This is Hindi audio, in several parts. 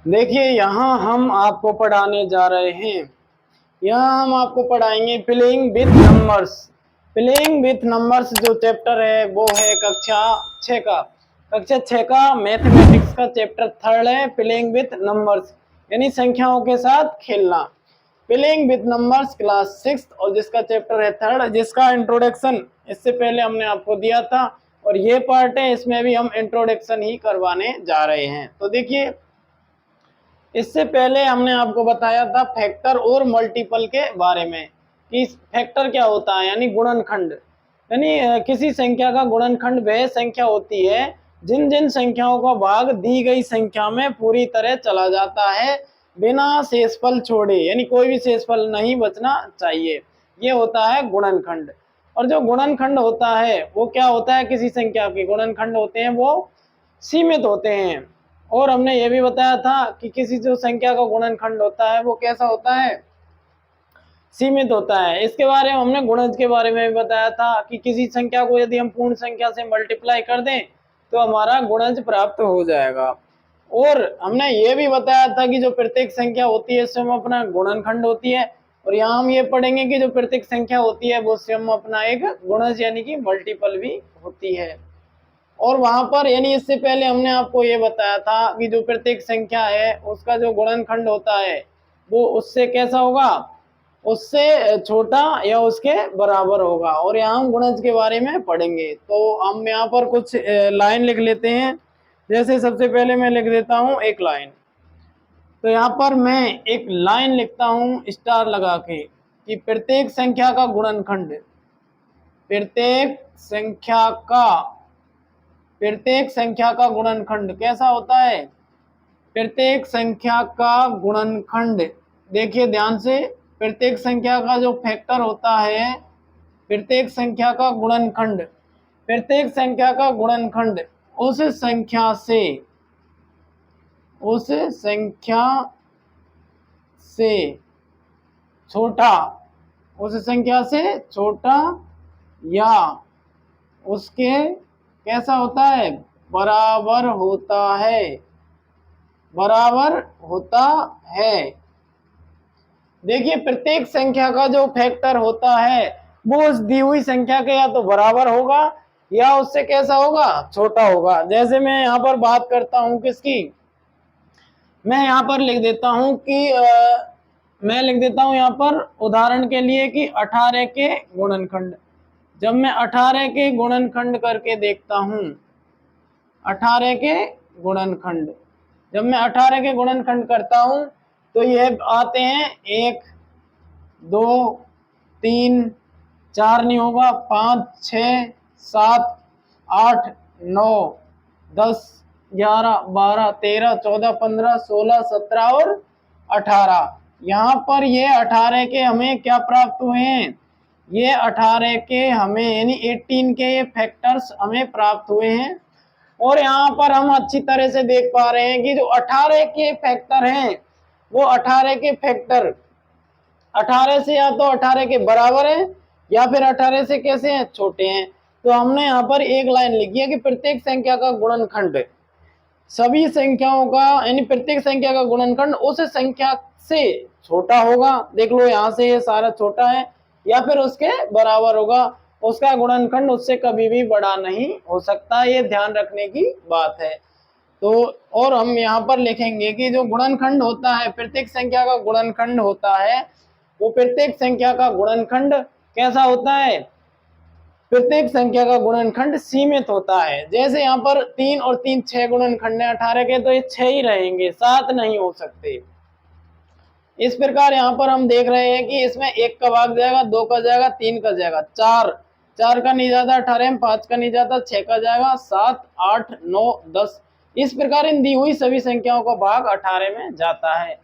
देखिए यहाँ हम आपको पढ़ाने जा रहे हैं। यहाँ हम आपको पढ़ाएंगे playing with numbers. Playing with numbers जो चैप्टर है वो है कक्षा 6 का। कक्षा 6 का मैथमेटिक्स का चैप्टर 3 है, प्लेइंग विथ नंबर्स यानी संख्याओं के साथ खेलना। प्लेइंग विथ नंबर्स क्लास 6 और जिसका चैप्टर है 3, जिसका इंट्रोडक्शन इससे पहले हमने आपको दिया था और ये पार्ट है, इसमें भी हम इंट्रोडक्शन ही करवाने जा रहे हैं। तो देखिए इससे पहले हमने आपको बताया था फैक्टर और मल्टीपल के बारे में कि फैक्टर क्या होता है, यानी गुणनखंड। यानी किसी संख्या का गुणनखंड वह संख्या होती है जिन जिन संख्याओं का भाग दी गई संख्या में पूरी तरह चला जाता है बिना शेषफल छोड़े, यानी कोई भी शेषफल नहीं बचना चाहिए। ये होता है गुणनखंड। और जो गुणनखंड होता है वो क्या होता है, किसी संख्या के गुणनखंड होते हैं वो सीमित होते हैं। और हमने ये भी बताया था कि किसी जो संख्या का गुणनखंड होता है वो कैसा होता है, सीमित होता है। इसके बारे में हमने गुणज के बारे में भी बताया था कि किसी संख्या को यदि हम पूर्ण संख्या से मल्टीप्लाई कर दें तो हमारा गुणज प्राप्त हो जाएगा। और हमने ये भी बताया था कि जो प्रत्येक संख्या होती है स्वयं अपना गुणनखंड होती है। और यहाँ हम ये पढ़ेंगे कि जो प्रत्येक संख्या होती है वो स्वयं अपना एक गुणज यानी कि मल्टीपल भी होती है। और वहां पर यानी इससे पहले हमने आपको ये बताया था कि जो प्रत्येक संख्या है उसका जो गुणनखंड होता है वो उससे कैसा होगा, उससे छोटा या उसके बराबर होगा। और यहाँ हम गुणज के बारे में पढ़ेंगे। तो हम यहाँ पर कुछ लाइन लिख लेते हैं। जैसे सबसे पहले मैं लिख देता हूँ एक लाइन। तो यहाँ पर मैं एक लाइन लिखता हूँ स्टार लगा के कि प्रत्येक संख्या का गुणनखंड, प्रत्येक संख्या का, प्रत्येक संख्या का गुणनखंड कैसा होता है, प्रत्येक संख्या का गुणनखंड। देखिए ध्यान से, प्रत्येक संख्या का जो फैक्टर होता है, प्रत्येक संख्या का गुणनखंड, प्रत्येक संख्या का गुणनखंड उस संख्या से, उस संख्या से छोटा, उस संख्या से छोटा या उसके कैसा होता है, बराबर होता है, बराबर होता है। देखिए प्रत्येक संख्या का जो फैक्टर होता है वो उस दी हुई संख्या के या तो बराबर होगा या उससे कैसा होगा, छोटा होगा। जैसे मैं यहाँ पर बात करता हूँ किसकी, मैं यहाँ पर लिख देता हूँ कि मैं लिख देता हूँ यहाँ पर उदाहरण के लिए कि 18 के गुणनखंड। जब मैं 18 के गुणनखंड करके देखता हूँ, 18 के गुणनखंड, जब मैं 18 के गुणनखंड करता हूं तो यह आते हैं 1 2 3 4 नहीं होगा, 5 6 7 8 9 10 11 12 13 14 15 16 17 और 18। यहाँ पर ये 18 के हमें क्या प्राप्त हुए हैं, ये 18 के हमें यानी 18 के ये फैक्टर्स हमें प्राप्त हुए हैं। और यहाँ पर हम अच्छी तरह से देख पा रहे हैं कि जो 18 के फैक्टर हैं वो 18 के फैक्टर 18 से या तो 18 के बराबर है या फिर 18 से कैसे हैं, छोटे हैं। तो हमने यहाँ पर एक लाइन लिखी है कि प्रत्येक संख्या का गुणनखंड सभी संख्याओं का, यानी प्रत्येक संख्या का गुणनखंड उस संख्या से छोटा होगा। देख लो यहाँ से ये सारा छोटा है, या फिर उसके बराबर होगा। उसका गुणनखंड उससे कभी भी बड़ा नहीं हो सकता, ये ध्यान रखने की बात है। तो और हम यहाँ पर लिखेंगे कि जो गुणनखंड होता है, प्रत्येक संख्या का गुणनखंड होता है, वो प्रत्येक संख्या का गुणनखंड कैसा होता है, प्रत्येक संख्या का गुणनखंड सीमित होता है। जैसे यहाँ पर 3 और 3 6 गुणनखंड है 18 के, तो ये 6 ही रहेंगे, 7 नहीं हो सकते। इस प्रकार यहाँ पर हम देख रहे हैं कि इसमें 1 का भाग जाएगा, 2 का जाएगा, 3 का जाएगा, 4 का नहीं जाता 18 में, 5 का नहीं जाता, 6 का जाएगा, 7 8 9 10। इस प्रकार इन दी हुई सभी संख्याओं का भाग 18 में जाता है।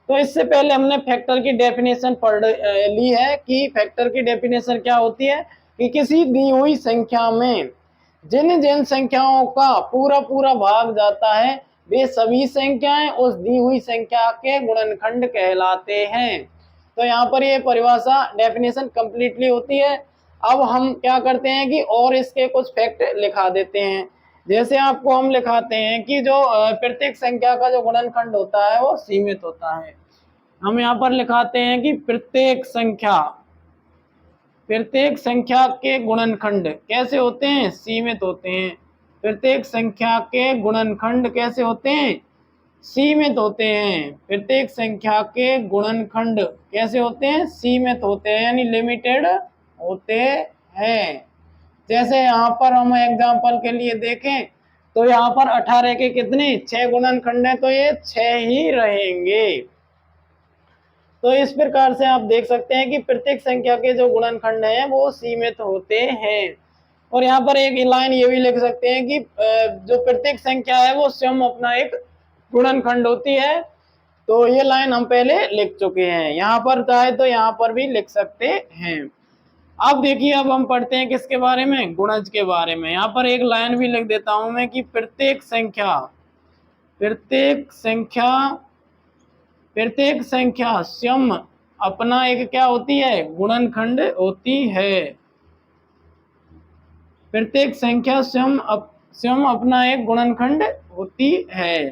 तो इससे पहले हमने फैक्टर की डेफिनेशन पढ़ ली है कि फैक्टर की डेफिनेशन क्या होती है कि किसी दी हुई संख्या में जिन जिन संख्याओं का पूरा पूरा भाग जाता है वे सभी संख्याएं उस दी हुई संख्या के गुणनखंड कहलाते हैं। तो यहाँ पर ये परिभाषा डेफिनेशन कंप्लीटली होती है। अब हम क्या करते हैं कि और इसके कुछ फैक्ट लिखा देते हैं। जैसे आपको हम लिखाते हैं कि जो प्रत्येक संख्या का जो गुणनखंड होता है वो सीमित होता है। हम यहाँ पर लिखाते हैं कि प्रत्येक संख्या के गुणनखंड कैसे होते हैं, सीमित होते हैं। प्रत्येक संख्या के गुणनखंड कैसे होते हैं, सीमित होते हैं। प्रत्येक संख्या के गुणनखंड कैसे होते हैं, सीमित होते हैं, यानी लिमिटेड होते हैं। जैसे यहाँ पर हम एग्जांपल के लिए देखें तो यहाँ पर 18 के कितने 6 गुणनखंड है, तो ये 6 ही रहेंगे। तो इस प्रकार से आप देख सकते हैं कि प्रत्येक संख्या के जो गुणनखंड हैं वो सीमित होते हैं। और यहाँ पर एक लाइन ये भी लिख सकते हैं कि जो प्रत्येक संख्या है वो स्वयं अपना एक गुणनखंड होती है। तो ये लाइन हम पहले लिख चुके हैं, यहाँ पर चाहे तो यहाँ पर भी लिख सकते हैं। अब देखिए, अब हम पढ़ते हैं किसके बारे में, गुणज के बारे में। यहाँ पर एक लाइन भी लिख देता हूं मैं कि प्रत्येक संख्या स्वयं अपना एक क्या होती है, गुणनखंड होती है। प्रत्येक संख्या स्वयं अपना एक गुणनखंड होती है।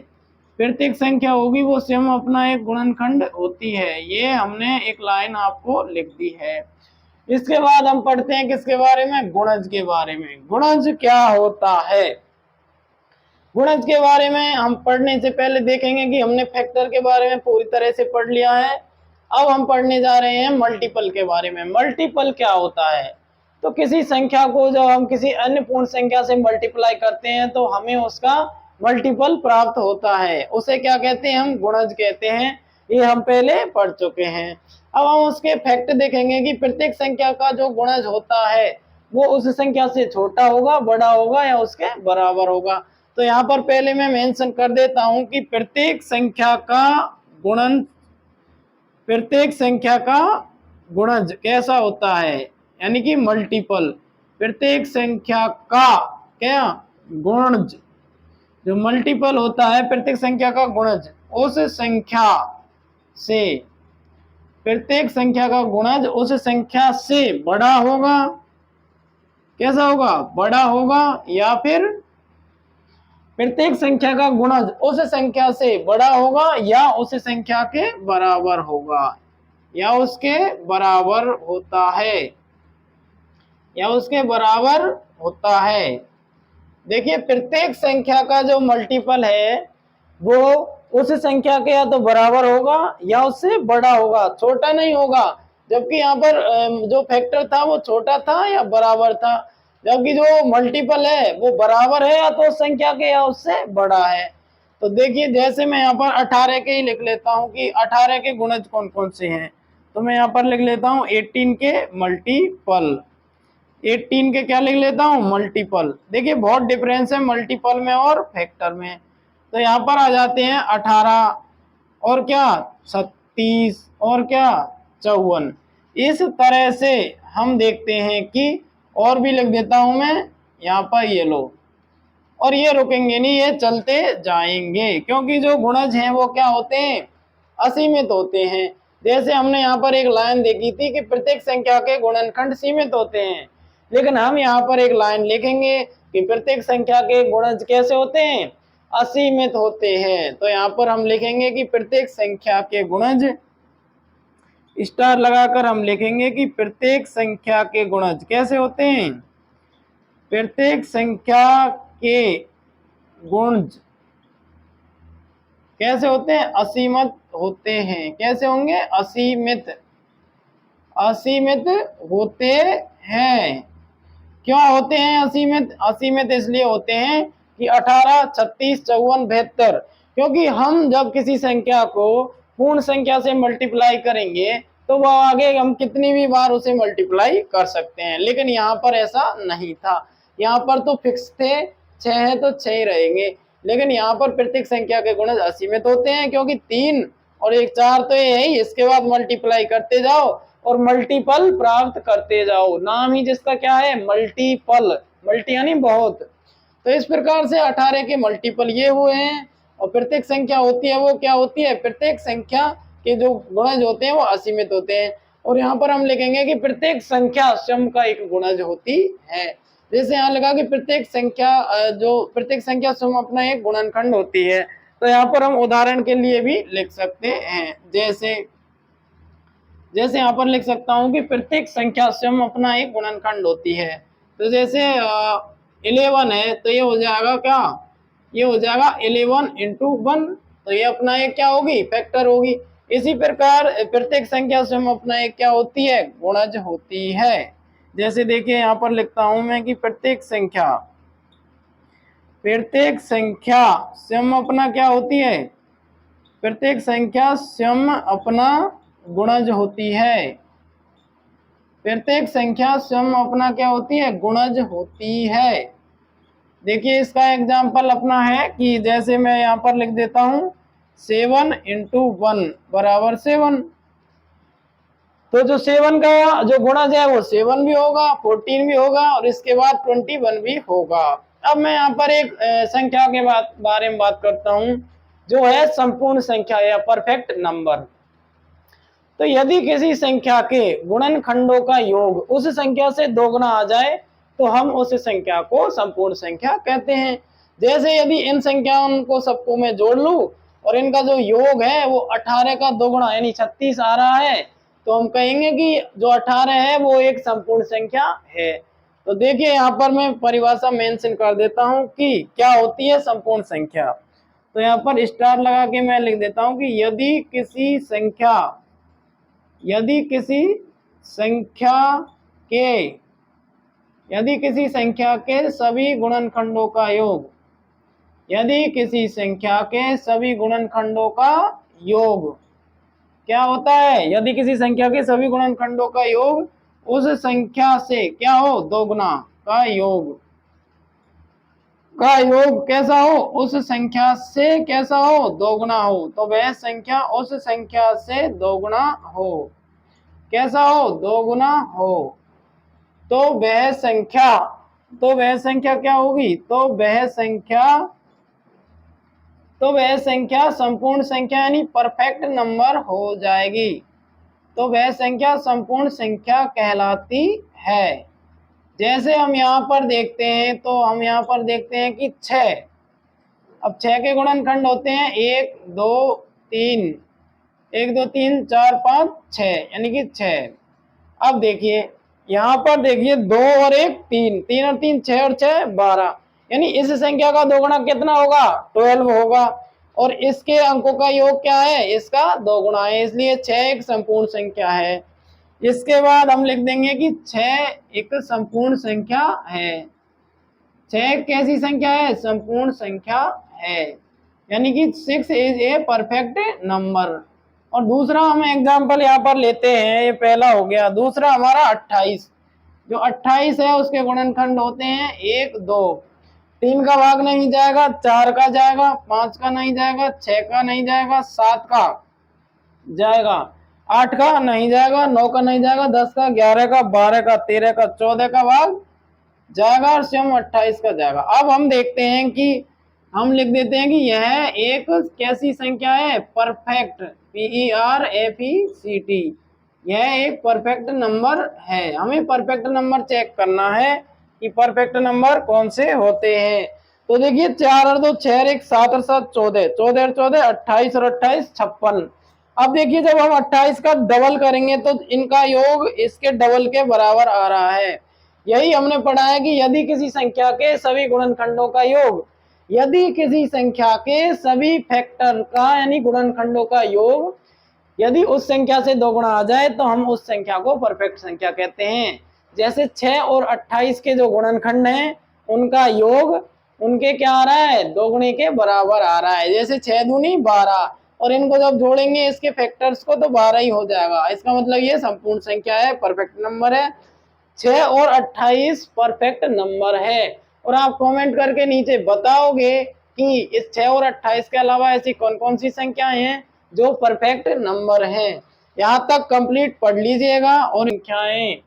प्रत्येक संख्या होगी वो स्वयं अपना एक गुणनखंड होती है। ये हमने एक लाइन आपको लिख दी है। इसके बाद हम पढ़ते हैं किसके बारे में, गुणज के बारे में। गुणज क्या होता है, गुणज के बारे में हम पढ़ने से पहले देखेंगे कि हमने फैक्टर के बारे में पूरी तरह से पढ़ लिया है। अब हम पढ़ने जा रहे हैं मल्टीपल के बारे में। मल्टीपल क्या होता है, तो किसी संख्या को जब हम किसी अन्य पूर्ण संख्या से मल्टीप्लाई करते हैं तो हमें उसका मल्टीपल प्राप्त होता है, उसे क्या कहते हैं, हम गुणज कहते हैं। ये हम पहले पढ़ चुके हैं। अब हम उसके फैक्ट देखेंगे कि प्रत्येक संख्या का जो गुणज होता है वो उस संख्या से छोटा होगा, बड़ा होगा या उसके बराबर होगा। तो यहाँ पर पहले मैं मेंशन कर देता हूं कि प्रत्येक संख्या का गुणज कैसा होता है, यानी कि मल्टीपल। प्रत्येक संख्या का क्या गुणज, जो मल्टीपल होता है प्रत्येक संख्या का गुणज, उस संख्या से प्रत्येक संख्या का गुणज उस संख्या से बड़ा होगा, कैसा होगा, बड़ा होगा, या फिर प्रत्येक संख्या का गुणज उस संख्या से बड़ा होगा या उस संख्या के बराबर होगा, या उसके बराबर होता है, या उसके बराबर होता है। देखिए, प्रत्येक संख्या का जो मल्टीपल है वो उस संख्या के या तो बराबर होगा या उससे बड़ा होगा, छोटा नहीं होगा। जबकि यहाँ पर जो फैक्टर था वो छोटा था या बराबर था, जबकि जो मल्टीपल है वो बराबर है या तो उस संख्या के या उससे बड़ा है। तो देखिए, जैसे मैं यहाँ पर 18 के ही लिख लेता हूँ कि 18 के गुणज कौन कौन से हैं। तो मैं यहाँ पर लिख लेता हूँ 18 के मल्टीपल, 18 के क्या लिख लेता हूँ, मल्टीपल। देखिए, बहुत डिफरेंस है मल्टीपल में और फैक्टर में। तो यहाँ पर आ जाते हैं 18 और क्या 36 और क्या 54। इस तरह से हम देखते हैं कि, और भी लिख देता हूं मैं यहाँ पर, ये लो, और ये रुकेंगे नहीं, ये चलते जाएंगे, क्योंकि जो गुणज हैं वो क्या होते हैं, असीमित होते हैं। जैसे हमने यहाँ पर एक लाइन देखी थी कि प्रत्येक संख्या के गुणनखंड सीमित होते हैं, लेकिन हम यहाँ पर एक लाइन लिखेंगे कि प्रत्येक संख्या के गुणज कैसे होते हैं, असीमित होते हैं। तो यहाँ पर हम लिखेंगे कि प्रत्येक संख्या के गुणज, स्टार लगाकर हम लिखेंगे कि प्रत्येक संख्या के गुणज कैसे होते हैं, प्रत्येक संख्या के गुणज कैसे होते हैं, असीमित होते हैं। कैसे होंगे, असीमित होते हैं। क्यों होते हैं असीमित, असीमित इसलिए होते हैं कि 18, 36, 54, 72, क्योंकि हम जब किसी संख्या को पूर्ण संख्या से मल्टीप्लाई करेंगे तो वह आगे हम कितनी भी बार उसे मल्टीप्लाई कर सकते हैं, लेकिन यहाँ पर ऐसा नहीं था। यहाँ पर तो फिक्स थे, 6 है तो 6 ही रहेंगे, लेकिन यहाँ पर प्रत्येक संख्या के गुणज असीमित होते हैं, क्योंकि 3 और 1 4 तो ये है ही, इसके बाद मल्टीप्लाई करते जाओ और मल्टीपल प्राप्त करते जाओ। नाम ही जिसका क्या है, मल्टीपल, मल्टी यानी बहुत। तो इस प्रकार से 18 के मल्टीपल ये हुए हैं, और प्रत्येक संख्या होती है वो क्या होती है, प्रत्येक संख्या के जो गुणज होते हैं वो असीमित होते हैं। और यहाँ पर हम लिखेंगे कि प्रत्येक संख्या स्वयं का एक गुणज होती है। जैसे यहाँ लगा कि प्रत्येक संख्या स्वयं अपना एक गुणनखंड होती है, तो यहाँ पर हम उदाहरण के लिए भी लिख सकते हैं। जैसे यहाँ पर लिख सकता हूँ कि प्रत्येक संख्या स्वयं अपना एक गुणनखंड होती है। तो जैसे 11 है, तो ये हो जाएगा क्या, ये हो जाएगा 11 × 1, तो ये अपना एक क्या होगी, फैक्टर होगी। इसी प्रकार प्रत्येक संख्या स्वयं अपना एक क्या होती है, गुणज होती है। जैसे देखिए यहाँ पर लिखता हूं मैं कि प्रत्येक संख्या स्वयं अपना क्या होती है, प्रत्येक संख्या स्वयं अपना गुणज होती है। प्रत्येक संख्या स्वयं अपना क्या होती है, गुणज होती है। देखिए इसका एग्जाम्पल अपना है कि जैसे मैं यहाँ पर लिख देता हूं 7 × 1 = 7, तो जो 7 का जो गुणज है वो 7 भी होगा, 14 भी होगा और इसके बाद 21 भी होगा। अब मैं यहाँ पर एक संख्या के बारे में बात करता हूँ, जो है संपूर्ण संख्या या परफेक्ट नंबर। तो यदि किसी संख्या के गुणनखंडों का योग उस संख्या से दोगुना आ जाए तो हम उस संख्या को संपूर्ण संख्या कहते हैं। जैसे यदि इन संख्याओं को सबको मैं जोड़ लूं और इनका जो योग है वो 18 का दोगुना यानी 36 आ रहा है, तो हम कहेंगे कि जो 18 है वो एक संपूर्ण संख्या है। तो देखिए यहाँ पर मैं परिभाषा मेंशन कर देता हूँ कि क्या होती है संपूर्ण संख्या। तो यहाँ पर स्टार लगा के मैं लिख देता हूँ कि यदि किसी संख्या के सभी गुणनखंडों का योग, यदि किसी संख्या के सभी गुणनखंडों का योग क्या होता है, यदि किसी संख्या के सभी गुणनखंडों का योग उस संख्या से क्या हो, दोगुना का योग कैसा हो, उस संख्या से कैसा हो, दोगुना हो, तो वह संख्या उस संख्या से दोगुना हो, कैसा हो, दोगुना हो, तो वह संख्या क्या होगी, तो वह संख्या संपूर्ण संख्या यानी परफेक्ट नंबर हो जाएगी। तो वह संख्या संपूर्ण संख्या कहलाती है। जैसे हम यहाँ पर देखते हैं, तो हम यहाँ पर देखते हैं कि 6, अब 6 के गुणनखंड होते हैं 1 2 3, 1 2 3 4 5 6 यानी कि 6। अब देखिए यहाँ पर देखिए 2 और 1 3, 3 और 3 6 और 6 12, यानी इस संख्या का दोगुना कितना होगा, 12 होगा, और इसके अंकों का योग क्या है, इसका दोगुना है, इसलिए 6 एक संपूर्ण संख्या है। इसके बाद हम लिख देंगे कि 6 एक संपूर्ण संख्या है। 6 कैसी संख्या है, संपूर्ण संख्या है, यानी कि 6 इज ए परफेक्ट नंबर। और दूसरा हम एग्जांपल यहाँ पर लेते हैं, ये पहला हो गया। दूसरा हमारा 28, जो 28 है उसके गुणनखंड होते हैं 1 2, 3 का भाग नहीं जाएगा, 4 का जाएगा, 5 का नहीं जाएगा, 6 का नहीं जाएगा, 7 का जाएगा, 8 का नहीं जाएगा, 9 का नहीं जाएगा, 10 का, 11 का, 12 का, 13 का, 14 का भाग जाएगा और स्वयं 28 का जाएगा। अब हम देखते हैं कि हम लिख देते हैं कि यह एक कैसी संख्या है, परफेक्ट, PERFECT, यह एक परफेक्ट नंबर है। हमें परफेक्ट नंबर चेक करना है कि परफेक्ट नंबर कौन से होते हैं। तो देखिए 4 और 2 6, 1 7 और 7 14, 14 और 14 28 और 28 56। अब देखिए जब हम 28 का डबल करेंगे तो इनका योग इसके डबल के बराबर आ रहा है। यही हमने पढ़ा है कि यदि किसी संख्या के सभी गुणनखंडों का योग, यदि किसी संख्या के सभी फैक्टर का यानी गुणनखंडों का योग यदि उस संख्या से दोगुना आ जाए तो हम उस संख्या को परफेक्ट संख्या कहते हैं। जैसे 6 और 28 के जो गुणनखंड हैं उनका योग उनके क्या आ रहा है, दोगुने के बराबर आ रहा है। जैसे 6 दूनी 12, और इनको जब जोड़ेंगे इसके फैक्टर्स को तो 12 ही हो जाएगा। इसका मतलब ये संपूर्ण संख्या है, परफेक्ट नंबर है। 6 और 28 परफेक्ट नंबर है। और आप कमेंट करके नीचे बताओगे कि इस 6 और 28 के अलावा ऐसी कौन कौन सी संख्याएं हैं जो परफेक्ट नंबर हैं। यहाँ तक कंप्लीट पढ़ लीजिएगा। और संख्याएं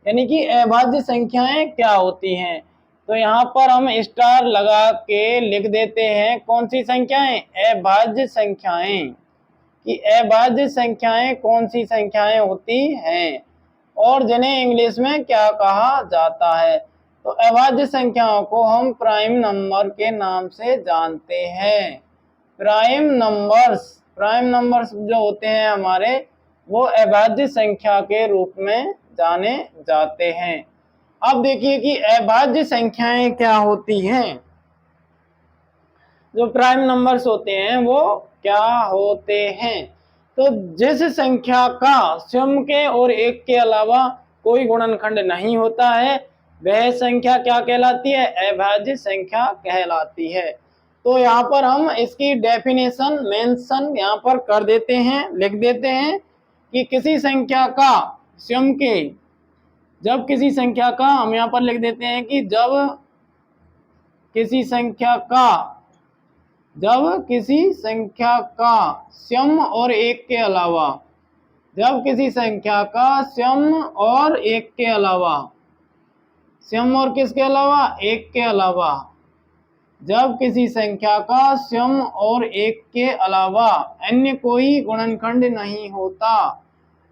यानी कि अभाज्य संख्याएं क्या होती हैं, तो यहाँ पर हम स्टार लगा के लिख देते हैं कौन सी संख्याएं, अभाज्य संख्याएं, कि अभाज्य संख्याएं कौन सी संख्याएं होती हैं और जिन्हें इंग्लिश में क्या कहा जाता है। तो अभाज्य संख्याओं को हम प्राइम नंबर के नाम से जानते हैं। प्राइम नंबर्स जो होते हैं हमारे, वो अभाज्य संख्या के रूप में जाने जाते हैं। अब देखिए कि अभाज्य संख्याएं क्या होती हैं। जो प्राइम नंबर्स होते हैं वो क्या होते हैं। तो जिस संख्या का स्वयं के और एक के अलावा कोई गुणनखंड नहीं होता है, वह संख्या क्या कहलाती है? अभाज्य संख्या कहलाती है। तो यहाँ पर हम इसकी डेफिनेशन मेंशन यहाँ पर कर देते हैं, लिख देते हैं कि किसी संख्या का स्वयं के, जब किसी संख्या का, हम यहाँ पर लिख देते हैं कि जब किसी संख्या का स्वयं और एक के अलावा, जब किसी संख्या का स्वयं और एक के अलावा, स्वयं और किसके अलावा? एक के अलावा, जब किसी संख्या का स्वयं और एक के अलावा अन्य कोई गुणनखंड नहीं होता,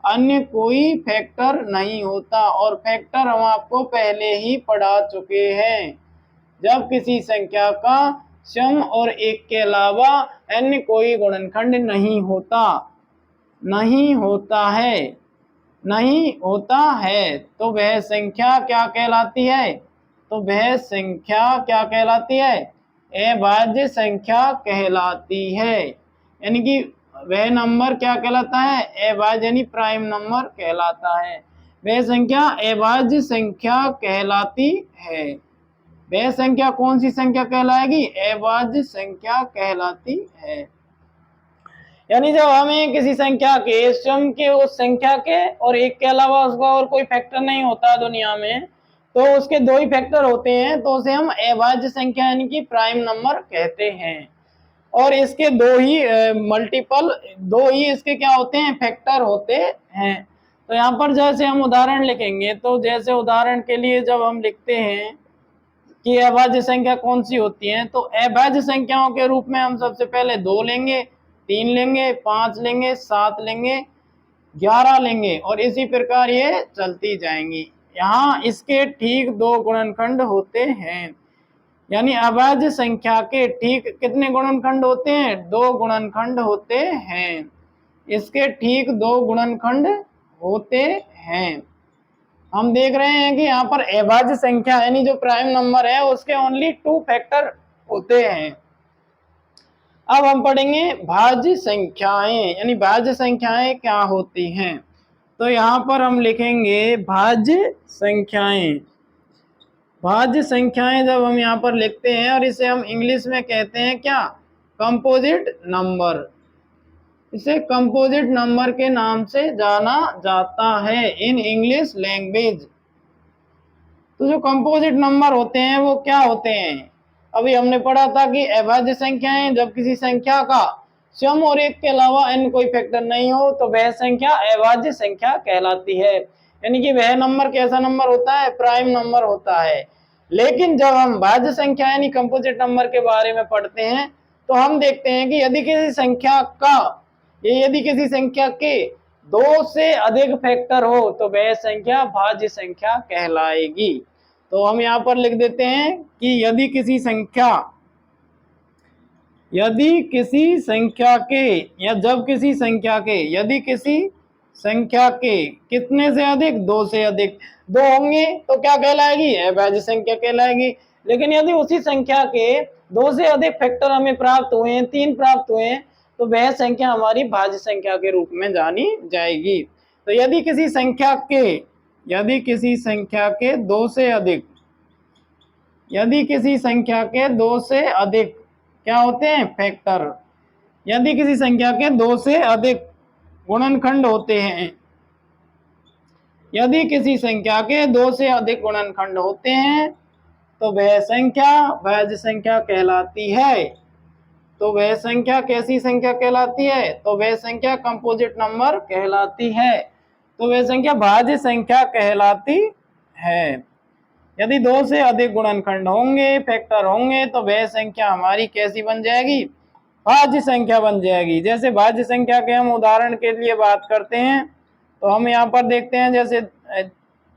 अन्य कोई फैक्टर नहीं होता, और फैक्टर हम आपको पहले ही पढ़ा चुके हैं। जब किसी संख्या का स्वयं और एक के अलावा अन्य कोई गुणनखंड नहीं होता है, तो वह संख्या क्या कहलाती है? तो वह संख्या क्या कहलाती है? अभाज्य संख्या कहलाती है। यानी कि वह नंबर क्या कहलाता है? अभाज्य, यानी प्राइम नंबर कहलाता है। वह संख्या अभाज्य संख्या कहलाती है। वह संख्या कौन सी संख्या कहलाएगी? अभाज्य संख्या कहलाती है। यानी जब हमें किसी संख्या के स्वयं के, उस संख्या के और एक के अलावा उसका और कोई फैक्टर नहीं होता दुनिया में, तो उसके दो ही फैक्टर होते हैं, तो उसे हम अभाज्य संख्या यानी कि प्राइम नंबर कहते हैं। और इसके दो ही इसके क्या होते हैं? फैक्टर होते हैं। तो यहाँ पर जैसे हम उदाहरण लिखेंगे, तो जैसे उदाहरण के लिए जब हम लिखते हैं कि अभाज्य संख्या कौन सी होती है, तो अभाज्य संख्याओं के रूप में हम सबसे पहले 2 लेंगे, 3 लेंगे, 5 लेंगे, 7 लेंगे, 11 लेंगे, और इसी प्रकार ये चलती जाएंगी। यहाँ इसके ठीक 2 गुणनखंड होते हैं। यानी अभाज्य संख्या के ठीक कितने गुणनखंड होते हैं? 2 गुणनखंड होते हैं। इसके ठीक 2 गुणनखंड होते हैं। हम देख रहे हैं कि यहाँ पर अभाज्य संख्या यानी जो प्राइम नंबर है उसके ओनली 2 फैक्टर होते हैं। अब हम पढ़ेंगे भाज्य संख्याएं, यानी भाज्य संख्याएं क्या होती हैं। तो यहाँ पर हम लिखेंगे भाज्य संख्याएं। भाज्य संख्याएं जब हम यहाँ पर लिखते हैं, और इसे हम इंग्लिश में कहते हैं क्या? Composite number. इसे कंपोजिट नंबर के नाम से जाना जाता है इन इंग्लिश लैंग्वेज। तो जो कंपोजिट नंबर होते हैं वो क्या होते हैं? अभी हमने पढ़ा था कि अभाज्य संख्याएं, जब किसी संख्या का स्वयं और एक के अलावा अन्य कोई फैक्टर नहीं हो, तो वह संख्या अभाज्य संख्या कहलाती है। यानी कि वह नंबर कैसा नंबर होता है? प्राइम नंबर होता है। लेकिन जब हम भाज्य संख्या यानी कंपोजिट नंबर के बारे में पढ़ते हैं, तो हम देखते हैं कि यदि किसी संख्या के 2 से अधिक फैक्टर हो, तो वह संख्या भाज्य संख्या कहलाएगी। तो हम यहाँ पर लिख देते हैं कि यदि किसी संख्या के कितने से अधिक? 2 से अधिक 2 होंगे तो क्या कहलाएगी? अभाज्य संख्या कहलाएगी। लेकिन यदि उसी संख्या के 2 से अधिक फैक्टर हमें प्राप्त हुए हैं, 3 प्राप्त हुए हैं, तो वह संख्या हमारी भाज्य संख्या के रूप में जानी जाएगी। तो यदि किसी संख्या के 2 से अधिक क्या होते हैं? फैक्टर। यदि किसी संख्या के 2 से अधिक गुणनखंड होते हैं, तो वह संख्या भाज्य संख्या कहलाती है। तो वह संख्या कैसी संख्या कहलाती है? तो वह संख्या कंपोजिट नंबर कहलाती है। तो वह संख्या भाज्य संख्या कहलाती है। यदि 2 से अधिक गुणनखंड होंगे, फैक्टर होंगे, तो वह संख्या हमारी कैसी बन जाएगी? भाज्य संख्या बन जाएगी। जैसे भाज्य संख्या के हम उदाहरण के लिए बात करते हैं, तो हम यहाँ पर देखते हैं, जैसे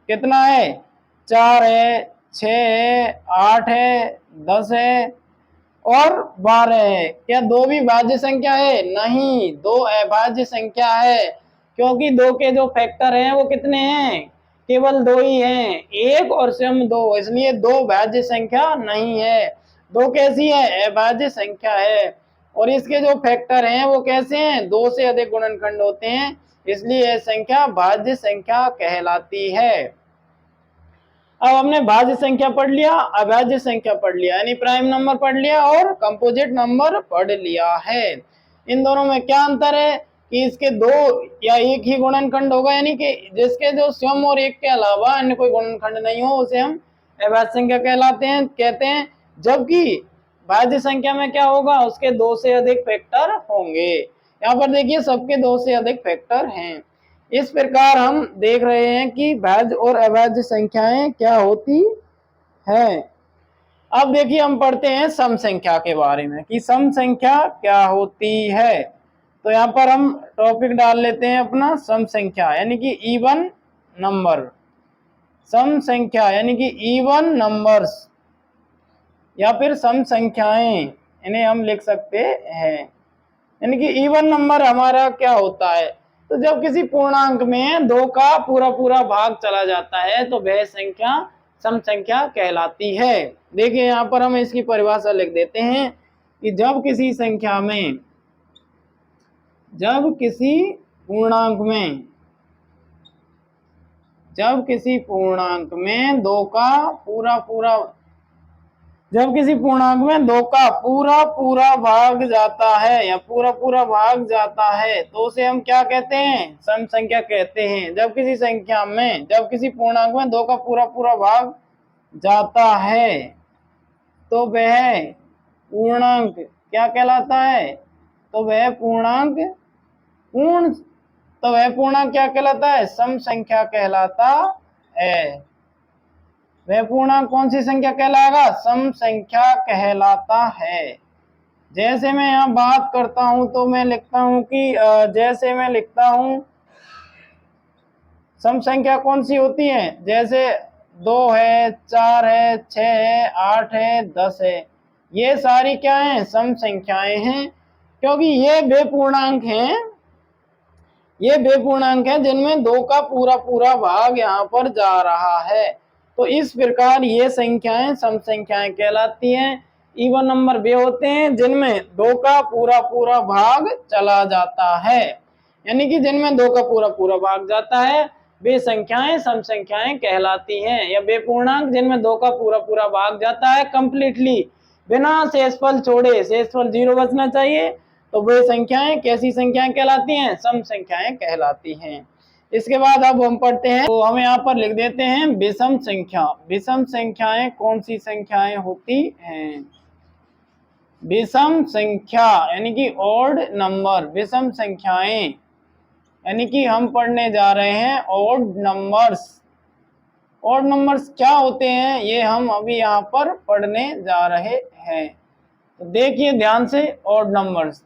कितना है? 4 है, 6 है, 8 है, 10 है और 12 है। क्या दो भी भाज्य संख्या है? नहीं, दो अभाज्य संख्या है, क्योंकि दो के जो फैक्टर हैं वो कितने हैं? केवल दो ही हैं, एक और स्वयं दो, इसलिए दो भाज्य संख्या नहीं है। दो कैसी है? अभाज्य संख्या है। और इसके जो फैक्टर हैं वो कैसे हैं? दो से अधिक गुणनखंड होते हैं, इसलिए यह संख्या भाज्य संख्या कहलाती है। अब हमने भाज्य संख्या पढ़ लिया, अभाज्य संख्या पढ़ लिया, यानी प्राइम नंबर पढ़ लिया और कंपोजिट नंबर पढ़ लिया है। इन दोनों में क्या अंतर है कि इसके दो या एक ही गुणनखंड होगा, यानी कि जिसके जो स्वयं और एक के अलावा अन्य कोई गुणनखंड नहीं हो, उसे हम अभाज्य संख्या कहते हैं। जबकि भाज्य संख्या में क्या होगा? उसके दो से अधिक फैक्टर होंगे। यहाँ पर देखिए सबके दो से अधिक फैक्टर हैं। इस प्रकार हम देख रहे हैं कि भाज्य और अभाज्य संख्याएं क्या होती है। अब देखिए हम पढ़ते हैं सम संख्या के बारे में कि सम संख्या क्या होती है। तो यहाँ पर हम टॉपिक डाल लेते हैं अपना सम संख्या, यानी कि इवन नंबर। सम संख्या यानी कि इवन नंबर्स या फिर सम संख्याएं, इन्हें हम लिख सकते हैं। यानी कि इवन नंबर हमारा क्या होता है? तो जब किसी पूर्णांक में दो का पूरा पूरा भाग चला जाता है तो वह संख्या सम संख्या कहलाती है। देखिए यहाँ पर हम इसकी परिभाषा लिख देते हैं कि जब किसी पूर्णांक में दो का पूरा पूरा भाग जाता है या पूरा पूरा भाग जाता है तो उसे हम क्या कहते हैं? सम संख्या कहते हैं। जब किसी पूर्णांक में दो का पूरा पूरा भाग जाता है तो वह पूर्णांक क्या कहलाता है? तो वह पूर्णांक क्या कहलाता है? सम संख्या कहलाता है। वह पूर्णांक कौन सी संख्या कहलाएगा? सम संख्या कहलाता है। जैसे मैं यहाँ बात करता हूं तो मैं लिखता हूं कि सम संख्या कौन सी होती है? जैसे 2 है, 4 है, 6 है, 8 है, 10 है, ये सारी क्या है? सम संख्याएं हैं, क्योंकि ये वे पूर्णांक हैं जिनमें दो का पूरा पूरा भाग यहाँ पर जा रहा है। तो इस प्रकार ये संख्याएं सम संख्याएं कहलाती हैं। इवन नंबर वे होते हैं जिनमें दो का पूरा पूरा भाग चला जाता है, यानी कि जिनमें दो का पूरा पूरा भाग जाता है वे संख्याएं सम संख्याएं कहलाती हैं। या वे पूर्णांक जिनमें दो का पूरा पूरा भाग जाता है कंप्लीटली, बिना शेषफल छोड़े, शेषफल 0 बचना चाहिए, तो वे संख्याएं कैसी संख्याएं कहलाती हैं? सम संख्याएं कहलाती हैं। इसके बाद अब हम पढ़ते हैं, तो हम यहाँ पर लिख देते हैं विषम संख्या। विषम संख्याएं कौन सी संख्याएं होती हैं? विषम संख्या यानी कि ऑड नंबर। विषम संख्याएं यानी कि हम पढ़ने जा रहे हैं ऑड नंबर्स। ऑड नंबर्स क्या होते हैं ये हम अभी यहाँ पर पढ़ने जा रहे हैं। तो देखिए ध्यान से ऑड नंबर्स।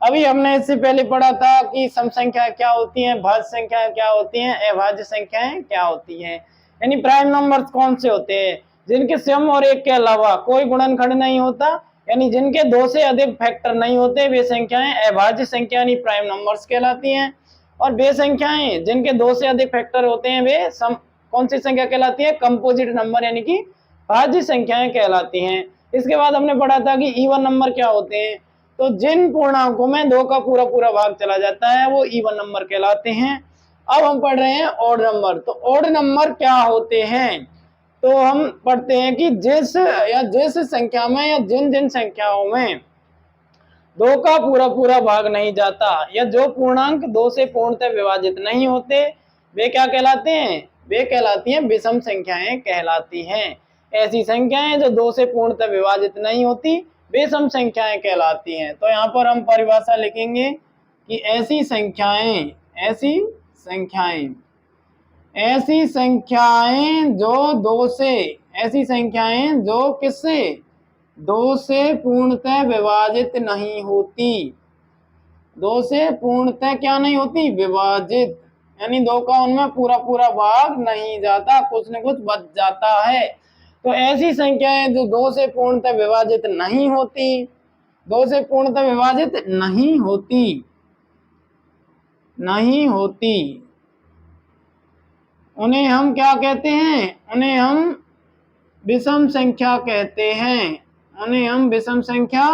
अभी हमने इससे पहले पढ़ा था कि सम संख्या क्या होती हैं, भाज्य संख्या क्या होती हैं, अभाज्य संख्याएं क्या होती हैं। यानी प्राइम नंबर्स कौन से होते हैं? जिनके स्वयं और एक के अलावा कोई गुणनखंड नहीं होता, यानी जिनके दो से अधिक फैक्टर नहीं होते, वे संख्याएं अभाज्य संख्या यानी प्राइम नंबर्स कहलाती हैं। और वे संख्याएं जिनके दो से अधिक फैक्टर होते हैं वे कौन सी संख्या कहलाती है? कंपोजिट नंबर यानी कि भाज्य संख्याएं कहलाती हैं। इसके बाद हमने पढ़ा था कि इवन नंबर क्या होते हैं। तो जिन पूर्णांकों में दो का पूरा पूरा भाग चला जाता है वो इवन नंबर कहलाते हैं। अब हम पढ़ रहे हैं ऑड नंबर। तो ऑड नंबर क्या होते हैं? तो हम पढ़ते हैं कि जिस संख्या में या जिन संख्याओं में दो का पूरा पूरा भाग नहीं जाता या जो पूर्णांक दो से पूर्णतः विभाजित नहीं होते वे क्या कहलाते हैं? वे कहलाती हैं विषम संख्याएं कहलाती हैं। ऐसी संख्याएं जो दो से पूर्णतः विभाजित नहीं होती विषम संख्याएं कहलाती हैं। तो यहाँ पर हम परिभाषा लिखेंगे कि ऐसी संख्याएं जो किससे? दो से पूर्णतः विभाजित नहीं होती। दो से पूर्णतः क्या नहीं होती? विभाजित, यानी दो का उनमें पूरा पूरा भाग नहीं जाता, कुछ न कुछ बच जाता है। तो ऐसी संख्याएं जो 2 से पूर्णतः विभाजित नहीं होती, 2 से पूर्णतः विभाजित नहीं होती, उन्हें हम क्या कहते हैं? उन्हें हम विषम संख्या कहते हैं। उन्हें हम विषम संख्या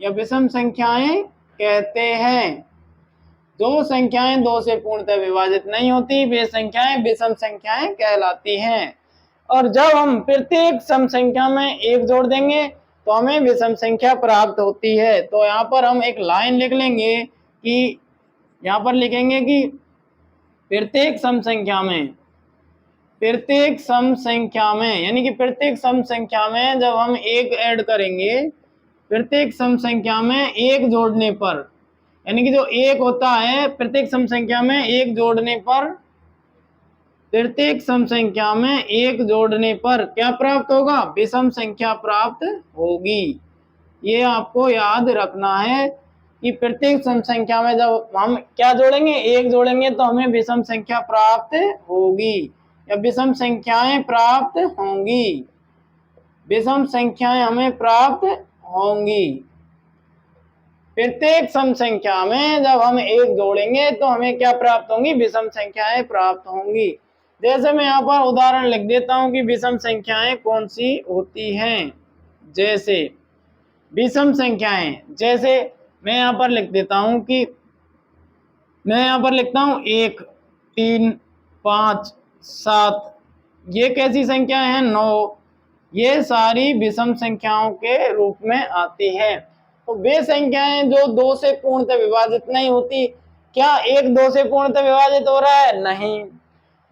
या विषम संख्याएं कहते हैं। जो संख्याएं 2 से पूर्णतः विभाजित नहीं होती वे संख्याएं विषम संख्याएं कहलाती हैं। और जब हम प्रत्येक सम संख्या में 1 जोड़ देंगे तो हमें विषम संख्या प्राप्त होती है। तो यहाँ पर हम एक लाइन लिख लेंगे कि यहाँ पर लिखेंगे कि प्रत्येक सम संख्या में यानी कि प्रत्येक सम संख्या में जब हम 1 ऐड करेंगे, प्रत्येक सम संख्या में 1 जोड़ने पर, यानी कि जो 1 होता है प्रत्येक सम संख्या में 1 जोड़ने पर, प्रत्येक सम संख्या में 1 जोड़ने पर क्या प्राप्त होगा? विषम संख्या प्राप्त होगी। ये आपको याद रखना है कि प्रत्येक सम संख्या में जब हम क्या जोड़ेंगे? 1 जोड़ेंगे तो हमें विषम संख्या प्राप्त होगी या विषम संख्याएं प्राप्त होंगी। विषम संख्याएं हमें प्राप्त होंगी। प्रत्येक सम संख्या में जब हम 1 जोड़ेंगे तो हमें क्या प्राप्त होंगी? विषम संख्याएं प्राप्त होंगी। जैसे मैं यहाँ पर उदाहरण लिख देता हूँ कि विषम संख्याएं कौन सी होती हैं। जैसे विषम संख्याएं, जैसे मैं यहाँ पर लिख देता हूँ कि मैं यहाँ पर लिखता हूँ 1, 3, 5, 7, ये कैसी संख्याएं हैं? 9। ये सारी विषम संख्याओं के रूप में आती है। तो वे संख्याएं जो 2 से पूर्णतः विभाजित नहीं होती, क्या 1 2 से पूर्णतः विभाजित हो रहा है? नहीं।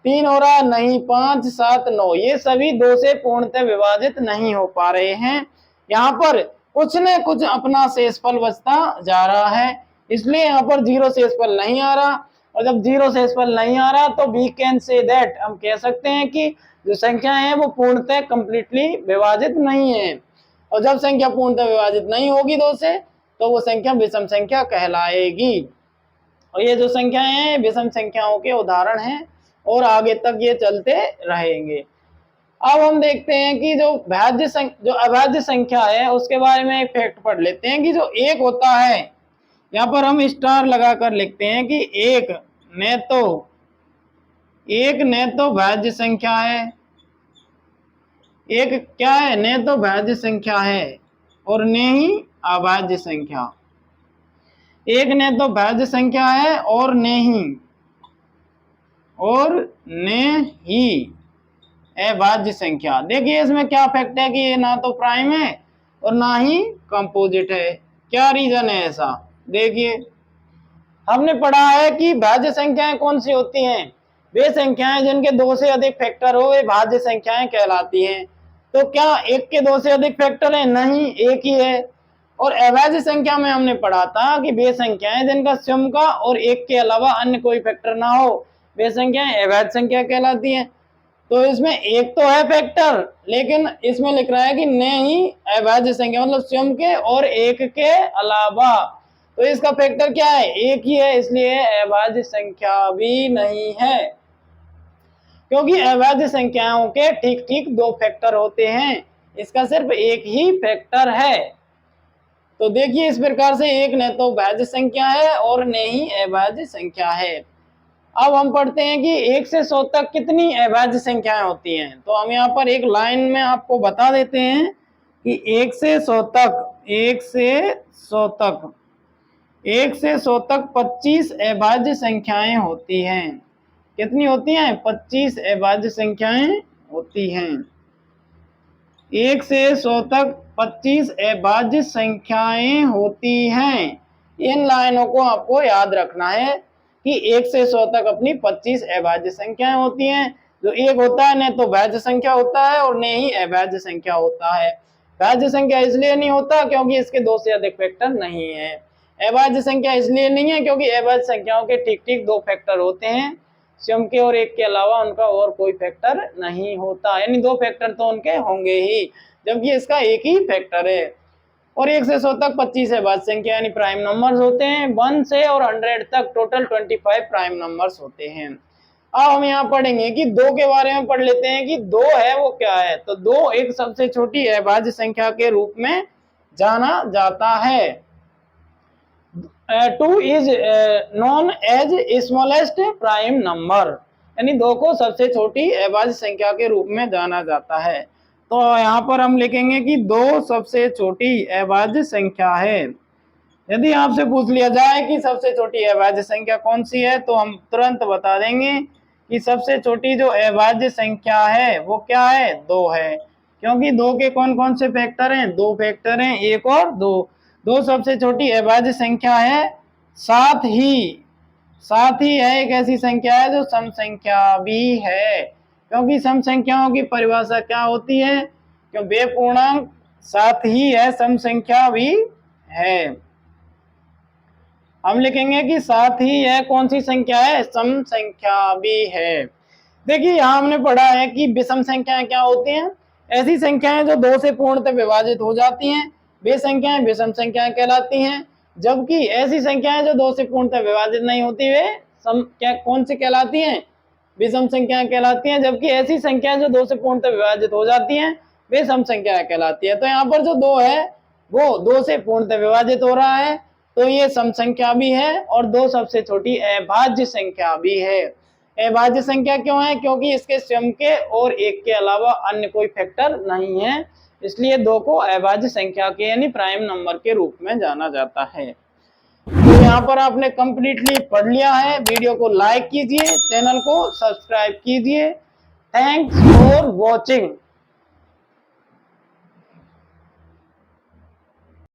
3 हो रहा है? नहीं। 5, 7, 9 ये सभी 2 से पूर्णतः विभाजित नहीं हो पा रहे हैं। यहाँ पर कुछ न कुछ अपना शेषफल बचता जा रहा है, इसलिए यहाँ पर 0 शेषफल नहीं आ रहा। और जब 0 शेषफल नहीं आ रहा तो वी कैन से दैट, हम कह सकते हैं कि जो संख्या है वो पूर्णतः कंप्लीटली विभाजित नहीं है। और जब संख्या पूर्णतः विभाजित नहीं होगी 2 से तो वो संख्या विषम संख्या कहलाएगी। और ये जो संख्याएं हैं विषम संख्याओं के उदाहरण हैं और आगे तक ये चलते रहेंगे। अब हम देखते हैं कि जो अभाज्य संख्या है उसके बारे में एक फैक्ट पढ़ लेते हैं कि जो 1 होता है, यहाँ पर हम स्टार लगाकर लिखते हैं कि 1 न तो भाज्य संख्या है, एक क्या है? न तो भाज्य संख्या है और न ही अभाज्य संख्या। 1 न तो भाज्य संख्या है और न ही अभाज्य संख्या। देखिए इसमें क्या फैक्ट है कि ये ना तो प्राइम है और ना ही कंपोजिट है। क्या रीजन है ऐसा? देखिए हमने पढ़ा है कि भाज्य संख्याएं कौन सी होती हैं? वे संख्याएं जिनके 2 से अधिक फैक्टर हो वे भाज्य संख्याएं कहलाती हैं। तो क्या 1 के 2 से अधिक फैक्टर है? नहीं, 1 ही है। और अभाज्य संख्या में हमने पढ़ा था कि वे संख्याएं जिनका स्वयं का और 1 के अलावा अन्य कोई फैक्टर ना हो वे संख्याएं अभाज्य संख्या कहलाती हैं। तो इसमें 1 तो है फैक्टर, लेकिन इसमें लिख रहा है कि न ही अभाज्य संख्या, मतलब स्वयं के और 1 के अलावा। तो इसका फैक्टर क्या है? 1 ही है, इसलिए अभाज्य संख्या भी नहीं है। क्योंकि अभाज्य संख्याओं के ठीक ठीक 2 फैक्टर होते हैं, इसका सिर्फ 1 ही फैक्टर है। तो देखिए इस प्रकार से 1 न तो भाज्य संख्या है और न ही अभाज्य संख्या है। अब हम पढ़ते हैं कि 1 से 100 तक कितनी अभाज्य संख्याएं होती हैं। तो हम यहाँ पर एक लाइन में आपको बता देते हैं कि 1 से 100 तक 25 अभाज्य संख्याएं होती हैं। कितनी होती हैं? 25 अभाज्य संख्याएं होती हैं। 1 से 100 तक 25 अभाज्य संख्याएं होती हैं। इन लाइनों को आपको याद रखना है कि 1 से 100 तक अपनी 25 अभाज्य संख्याएं होती हैं। जो 1 होता है न तो भाज्य संख्या होता है और न ही अभाज्य संख्या होता है। भाज्य संख्या इसलिए नहीं होता क्योंकि इसके 2 से अधिक फैक्टर नहीं है। अभाज्य संख्या इसलिए नहीं है क्योंकि अभाज्य संख्याओं के ठीक ठीक 2 फैक्टर होते हैं, स्वयं के और 1 के अलावा उनका और कोई फैक्टर नहीं होता, यानी 2 फैक्टर तो उनके होंगे ही, जबकि इसका 1 ही फैक्टर है। और 1 से 100 तक 25 अभाज्य संख्या यानी प्राइम नंबर्स होते हैं। 1 से और 100 तक टोटल 25 प्राइम नंबर्स होते हैं। अब हम यहाँ पढ़ेंगे कि दो के बारे में पढ़ लेते हैं कि दो है वो क्या है। तो दो एक सबसे छोटी अभाज्य संख्या के रूप में जाना जाता है। 2 is known as smallest prime number, यानी दो को सबसे छोटी अभाज्य संख्या के रूप में जाना जाता है। तो यहाँ पर हम लिखेंगे कि दो सबसे छोटी अभाज्य संख्या है। यदि आपसे पूछ लिया जाए कि सबसे छोटी अभाज्य संख्या कौन सी है, तो हम तुरंत बता देंगे कि सबसे छोटी जो अभाज्य संख्या है वो क्या है, दो है। क्योंकि दो के कौन कौन से फैक्टर हैं, दो फैक्टर हैं, एक और दो। दो सबसे छोटी अभाज्य संख्या है। साथ ही है एक ऐसी संख्या है जो सम संख्या भी है। क्योंकि सम संख्याओं की परिभाषा क्या होती है, क्यों वे पूर्णांक साथ ही है, सम संख्या भी है। हम लिखेंगे कि साथ ही यह कौन सी संख्या है, सम संख्या भी है। देखिए यहाँ हमने पढ़ा है कि विषम संख्याएं क्या होती हैं, ऐसी संख्याएं जो दो से पूर्णतः विभाजित हो जाती हैं, वे संख्याएं विषम संख्याएं कहलाती हैं। जबकि ऐसी संख्याएं जो दो से पूर्णतः विभाजित नहीं होती वे कौन सी कहलाती हैं, विषम संख्याएं कहलाती हैं। जबकि ऐसी संख्याएं जो दो से पूर्णतः विभाजित हो जाती हैं वे सम संख्याएं कहलाती है। तो यहाँ पर जो दो है वो दो से पूर्णतः विभाजित हो रहा है, तो ये सम संख्या भी है और दो सबसे छोटी अभाज्य संख्या भी है। अभाज्य संख्या क्यों है, क्योंकि इसके स्वयं के और एक के अलावा अन्य कोई फैक्टर नहीं है, इसलिए दो को अभाज्य संख्या के यानी प्राइम नंबर के रूप में जाना जाता है। तो यहाँ पर आपने कंप्लीटली पढ़ लिया है। वीडियो को लाइक कीजिए, चैनल को सब्सक्राइब कीजिए। Thanks for watching.